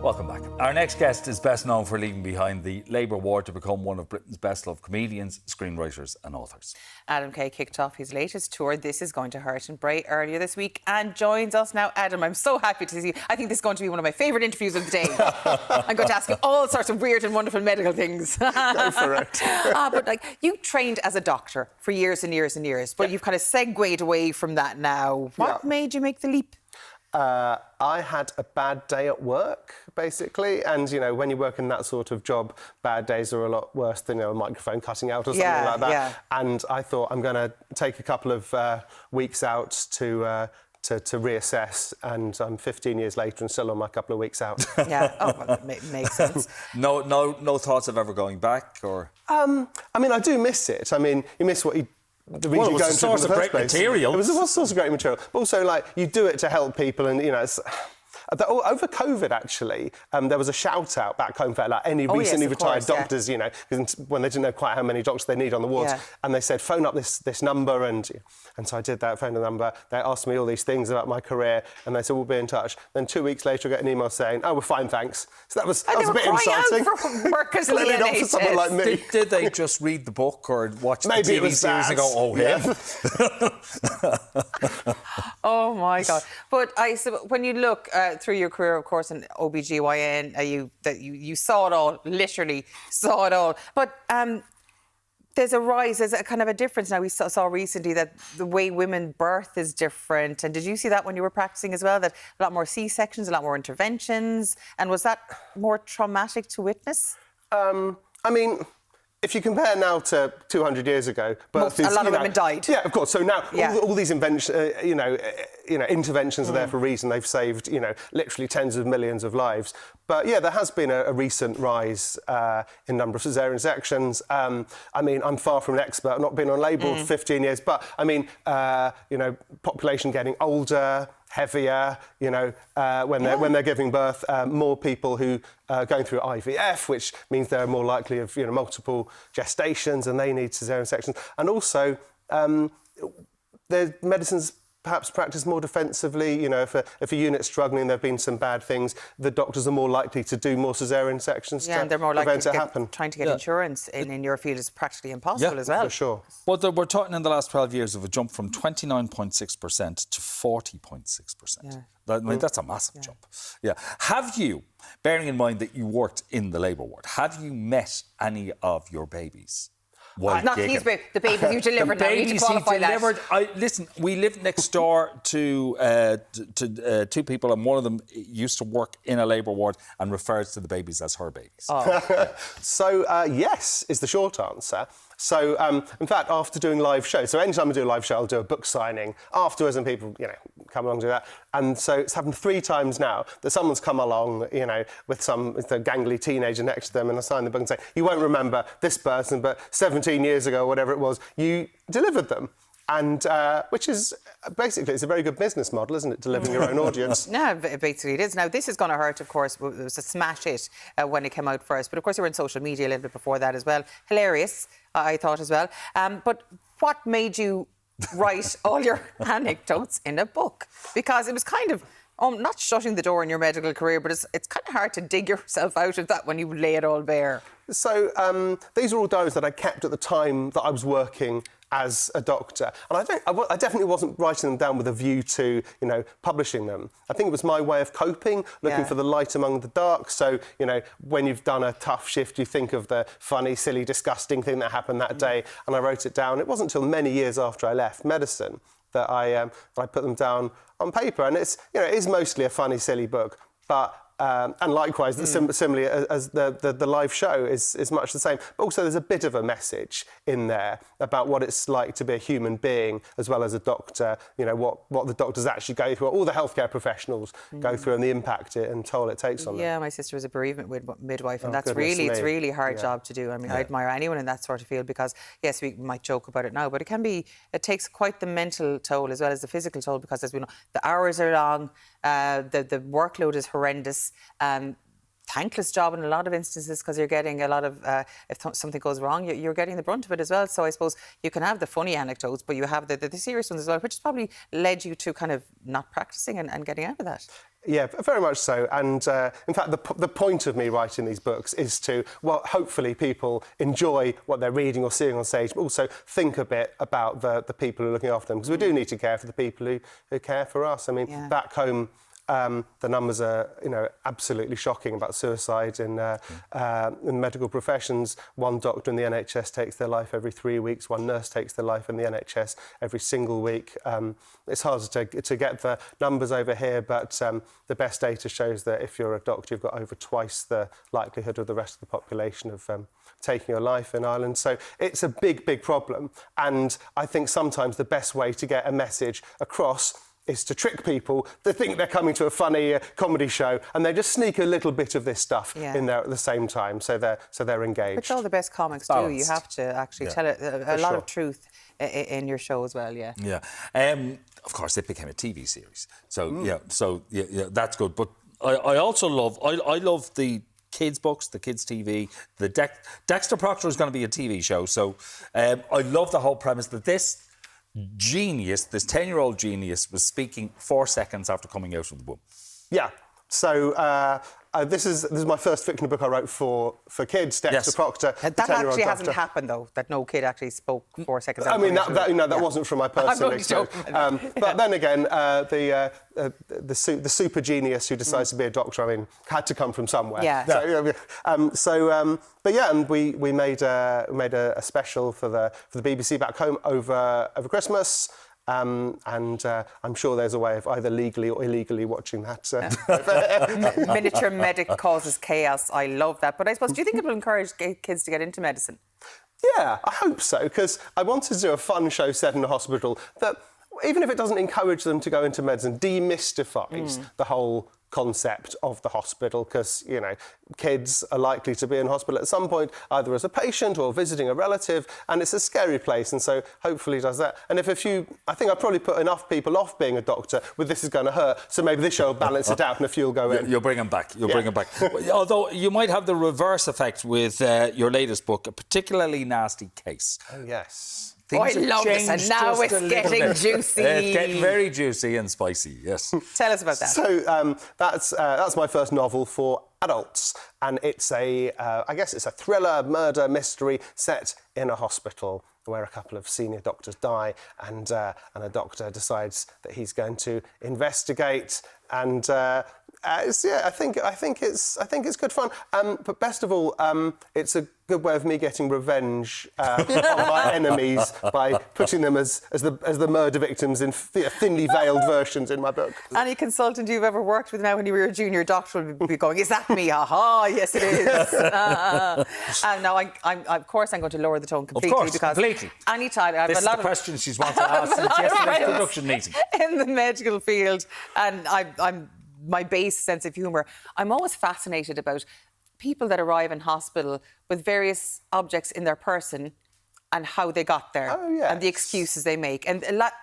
Welcome back. Our next guest is best known for leaving behind the Labour Ward to become one of Britain's best-loved comedians, screenwriters and authors. Adam Kay kicked off his latest tour, This Is Going to Hurt, in Bray earlier this week and joins us now. Adam, I'm so happy to see you. I think this is going to be one of my favourite interviews of the day. I'm going to ask you all sorts of weird and wonderful medical things. Go for it. But like, you trained as a doctor for years and years and years, but you've kind of segued away from that now. What made you make the leap? I had a bad day at work, basically, and you know, when you work in that sort of job, bad days are a lot worse than a microphone cutting out or something like that. Yeah. And I thought I'm going to take a couple of weeks out to reassess, and I'm 15 years later and still on my couple of weeks out. Yeah, well, it makes sense. No thoughts of ever going back, or? I mean, I do miss it. I mean, you miss what you. The reason it was a source of great material. It was a source of great material. But also, like, you do it to help people, and, you know, it's... Over COVID, actually, there was a shout-out back home for like any recently retired doctors, you know, when they didn't know quite how many doctors they need on the wards. Yeah. And they said, phone up this number, and so I did that, phoned the number. They asked me all these things about my career, and they said, we'll be in touch. Then 2 weeks later, I get an email saying, oh, we're fine, thanks. So that was a bit insulting. For workers in the Clearly not for someone like me. Did they just read the book or watch the TV series and go, oh, him? Oh, my God. But when you look through your career, of course, in OBGYN, you saw it all, literally saw it all. But there's a rise, there's a kind of a difference now. We saw recently that the way women birth is different. And did you see that when you were practicing as well, that a lot more C-sections, a lot more interventions? And was that more traumatic to witness? I mean... If you compare now to 200 years ago, a lot of women died. Yeah, of course. So now all these interventions are there for a reason. They've saved, literally tens of millions of lives. But yeah, there has been a recent rise in number of caesarean sections. I mean, I'm far from an expert. I've not been on Labour for 15 years, but I mean, population getting older, heavier, when they're giving birth, more people who are going through IVF, which means they're more likely of multiple gestations, and they need caesarean sections. And also, the medicine's perhaps practiced more defensively. If a unit's struggling, there have been some bad things, the doctors are more likely to do more caesarean sections and they're more likely to happen. Trying to get insurance in your field is practically impossible as well. For sure. Well, we're talking in the last 12 years of a jump from 29.6% to 40.6%. Yeah. I mean, that's a massive jump. Yeah. Have you, bearing in mind that you worked in the Labour ward, have you met any of your babies? Not his baby, the babies you delivered. The babies he delivered. Listen, we lived next door to two people, and one of them used to work in a Labour ward and refers to the babies as her babies. Oh. So, yes, is the short answer. So, in fact, after doing live shows, so anytime I do a live show, I'll do a book signing afterwards, and people, come along and do that. And so it's happened 3 times now that someone's come along, with a gangly teenager next to them, and I sign the book and say, you won't remember this person, but 17 years ago, whatever it was, you delivered them. And which is basically, it's a very good business model, isn't it? Delivering your own audience. No, basically it is. Now, This Is Going to Hurt, of course, it was a smash hit when it came out first. But of course, you were in social media a little bit before that as well. Hilarious, I thought as well. But what made you write all your anecdotes in a book? Because it was kind of not shutting the door in your medical career, but it's kind of hard to dig yourself out of that when you lay it all bare. So these are all diaries that I kept at the time that I was working as a doctor. And I definitely wasn't writing them down with a view to, publishing them. I think it was my way of coping, looking for the light among the dark. So, when you've done a tough shift, you think of the funny, silly, disgusting thing that happened that day. And I wrote it down. It wasn't until many years after I left medicine that I put them down on paper. And it is mostly a funny, silly book. But and likewise, similarly as the live show is much the same. But also there's a bit of a message in there about what it's like to be a human being as well as a doctor, what the doctors actually go through, what all the healthcare professionals go through, and the impact and toll it takes on them. Yeah, my sister was a bereavement midwife, and it's really a hard job to do. I mean, I admire anyone in that sort of field because, yes, we might joke about it now, but it takes quite the mental toll as well as the physical toll because, as we know, the hours are long, the workload is horrendous. Thankless job in a lot of instances because you're getting a lot of, if something goes wrong, you're getting the brunt of it as well. So I suppose you can have the funny anecdotes, but you have the serious ones as well, which has probably led you to kind of not practising and getting out of that. Yeah, very much so. And in fact, the point of me writing these books is to, well, hopefully people enjoy what they're reading or seeing on stage, but also think a bit about the people who are looking after them, because we do need to care for the people who care for us. I mean, back home, the numbers are, absolutely shocking about suicide in medical professions. One doctor in the NHS takes their life every 3 weeks. One nurse takes their life in the NHS every single week. It's hard to get the numbers over here, but the best data shows that if you're a doctor, you've got over twice the likelihood of the rest of the population of taking your life in Ireland. So it's a big, big problem. And I think sometimes the best way to get a message across is to trick people. They think they're coming to a funny comedy show, and they just sneak a little bit of this stuff in there at the same time, so they're engaged. Which all the best comics do. You have to actually tell a lot of truth in your show as well. Yeah. Yeah. Of course, it became a TV series. So yeah, that's good. But I also love the kids' books, the kids' TV. The Dexter Procter is going to be a TV show. So I love the whole premise that this genius, this 10-year-old genius, was speaking 4 seconds after coming out of the womb. Yeah. So this is my first fictional book I wrote for kids, Dexter Procter. That actually hasn't happened, though, that no kid actually spoke 4 seconds after. I mean, that wasn't from my personal experience. But then again, the super genius who decides to be a doctor, I mean, had to come from somewhere. Yeah. But yeah, and we made a special for the BBC back home over Christmas. And I'm sure there's a way of either legally or illegally watching that. Miniature medic causes chaos. I love that. But I suppose, do you think it will encourage kids to get into medicine? Yeah, I hope so, because I wanted to do a fun show set in a hospital that, even if it doesn't encourage them to go into medicine, demystifies the whole concept of the hospital, because, kids are likely to be in hospital at some point, either as a patient or visiting a relative, and it's a scary place, and so hopefully does that. And I think I've probably put enough people off being a doctor with This Is Going to Hurt, so maybe this show will balance it out and a few will go in. You'll bring them back. Bring them back. Although you might have the reverse effect with your latest book, A Particularly Nasty Case. Oh, yes. I love this, and now it's getting juicy. It's getting very juicy and spicy, yes. Tell us about that. So that's my first novel for adults, and it's I guess it's a thriller, murder, mystery set in a hospital where a couple of senior doctors die, and a doctor decides that he's going to investigate, and I think it's good fun. But best of all, it's a good way of me getting revenge on my enemies by putting them as the murder victims in thinly veiled versions in my book. Any consultant you've ever worked with now when you were a junior doctor will be going, "Is that me? Aha, yes it is." And now, of course, I'm going to lower the tone completely. Of course, because completely. Anytime I have this a lot is the questions she's wanted to ask since yesterday's production meeting. In the medical field, and I'm my base sense of humour. I'm always fascinated about people that arrive in hospital with various objects in their person and how they got there. Oh, yes. And the excuses they make. And a lot,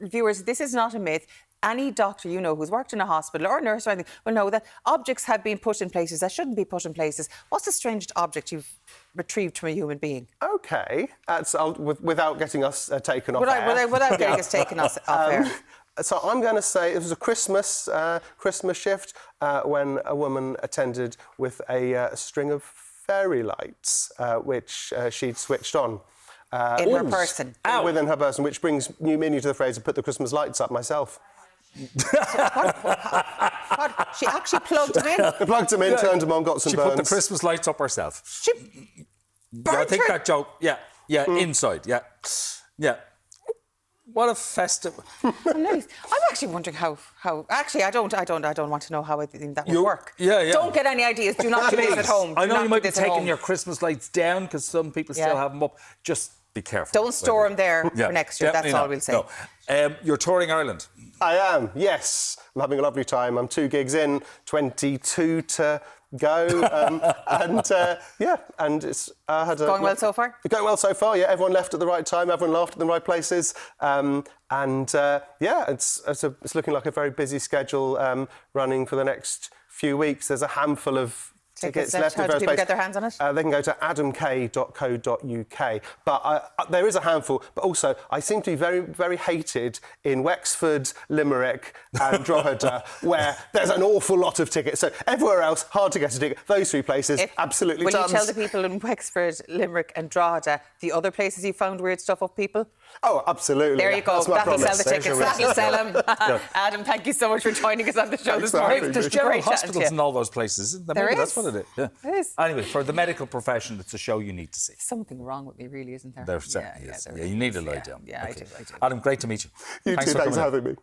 viewers, this is not a myth. Any doctor you know who's worked in a hospital or a nurse or anything will know that objects have been put in places that shouldn't be put in places. What's the strangest object you've retrieved from a human being? OK, without getting us taken off air. Without getting us taken off air. So I'm going to say it was a Christmas shift when a woman attended with a string of fairy lights, which she'd switched on. In her person. Within her person, which brings new meaning to the phrase, "I put the Christmas lights up myself." What? She actually plugged them in? I plugged them in, turned them on, got some burns. She put the Christmas lights up herself. She I think that joke, inside, yeah. What a festive... Nice. I'm actually wondering how... Actually, I don't want to know how I think that would work. Yeah. Don't get any ideas. Do not do this at home. I know you might be taking your Christmas lights down because some people still have them up. Just be careful. Don't store them there for next year. That's all we'll say. No. You're touring Ireland. I am, yes. I'm having a lovely time. I'm 2 gigs in, 22 to go, and it's going well so far. Going well so far, yeah. Everyone left at the right time. Everyone laughed at the right places, it's looking like a very busy schedule running for the next few weeks. There's a handful of tickets left How in do various people get places. their hands on it? They can go to adamk.co.uk. But there is a handful. But also, I seem to be very, very hated in Wexford, Limerick and Drogheda, where there's an awful lot of tickets. So everywhere else, hard to get a ticket. Those three places, absolutely Will tons. you tell the people in Wexford, Limerick and Drogheda the other places you found weird stuff of people? Oh, absolutely. There you go. That'll sell the tickets. That'll sell them. Yeah. Adam, thank you so much for joining us on the show this morning. There's general hospitals in all those places, isn't there? There Maybe is. that's what it is. Yeah. It is. Anyway, for the medical profession, it's a show you need to see. Something wrong with me, really, isn't there? There certainly is. there Yeah, really you need is. to lie down. Yeah, Okay. I do. Adam, great to meet you. You too, thanks for having me.